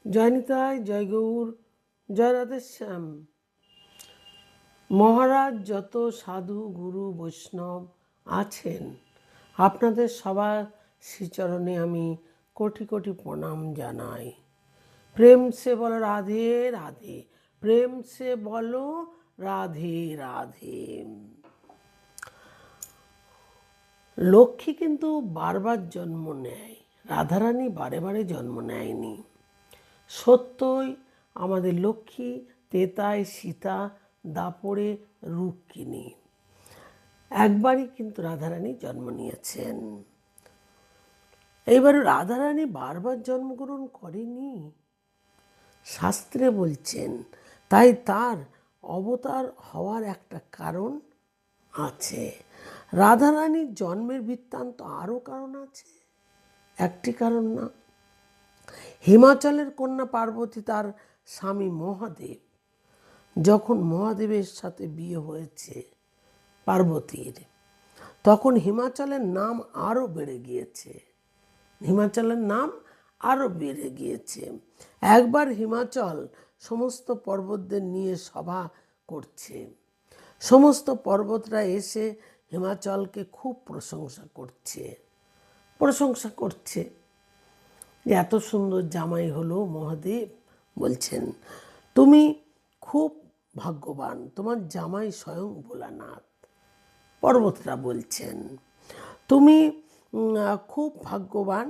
জয় নিতাই, জয় গৌর, জয় রাধেশ্যাম। মহারাজ যত সাধু গুরু বৈষ্ণব আছেন, আপনাদের সবার শ্রীচরণে আমি কোটি কোটি প্রণাম জানাই। প্রেম সে বলো রাধে রাধে, প্রেম সে বলো রাধে রাধে। লক্ষ্মী কিন্তু বারবার জন্ম নেয়, রাধারানী বারে বারে জন্ম নেয়নি। সত্যই আমাদের লক্ষ্মী তেতায় সীতা, দাপরে রুক্মিণী, একবারই কিন্তু রাধারানী জন্ম নিয়েছেন। এইবার রাধারানী বারবার জন্মগ্রহণ করেনি, শাস্ত্রে বলছেন, তাই তার অবতার হওয়ার একটা কারণ আছে। রাধারানীর জন্মের বৃত্তান্ত আরও কারণ আছে, একটি কারণ না। হিমাচলের কন্যা পার্বতী তার স্বামী মহাদেব, যখন মহাদেবের সাথে বিয়ে হয়েছে পার্বতীর, তখন হিমাচলের নাম আরও বেড়ে গিয়েছে। হিমাচলের নাম আরও বেড়ে গিয়েছে। একবার হিমাচল সমস্ত পর্বতদের নিয়ে সভা করছে। সমস্ত পর্বতরা এসে হিমাচলকে খুব প্রশংসা করছে যে এত সুন্দর জামাই হলো মহাদেব। বলছেন, তুমি খুব ভাগ্যবান, তোমার জামাই স্বয়ং ভোলানাথ। পর্বতরা বলছেন, তুমি খুব ভাগ্যবান।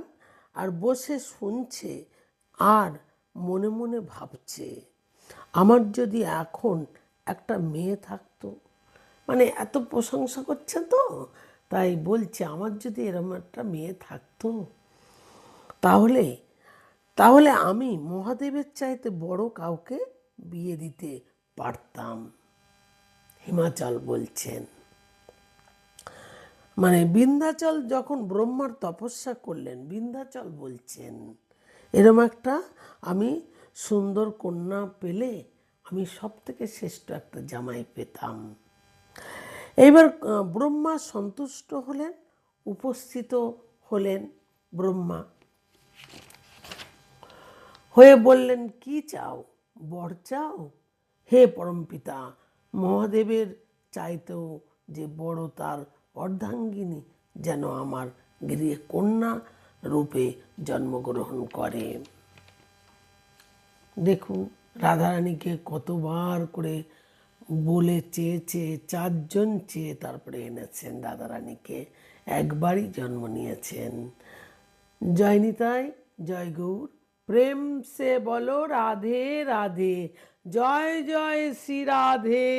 আর বসে শুনছে আর মনে মনে ভাবছে, আমার যদি এখন একটা মেয়ে থাকতো, মানে এত প্রশংসা করছে তো, তাই বলছে আমার যদি এরকম একটা মেয়ে থাকতো, তাহলে আমি মহাদেবের চাইতে বড় কাউকে বিয়ে দিতে পারতাম। হিমাচল বলছেন, মানে বিন্ধ্যাচল যখন ব্রহ্মার তপস্যা করলেন, বিন্ধ্যাচল বলছেন এরম একটা আমি সুন্দর কন্যা পেলে আমি সব থেকে শ্রেষ্ঠ একটা জামাই পেতাম। এইবার ব্রহ্মা সন্তুষ্ট হলেন, উপস্থিত হলেন ব্রহ্মা, হয়ে বললেন, কি চাও? বর চাও? হে পরমপিতা, মহাদেবের চাইতেও যে বড় তার অর্ধাঙ্গিনী যেন আমার গৃহে কন্যা রূপে জন্মগ্রহণ করে। দেখুন রাধারানীকে কতবার করে বলে চেয়েছে, চারজন চেয়ে তারপরে এনেছেন রাধারানীকে, একবারই জন্ম নিয়েছেন। জয় নিতাই, জয় গৌর, প্রেম সে বলো রাধে রাধে, জয় জয় শ্রী রাধে।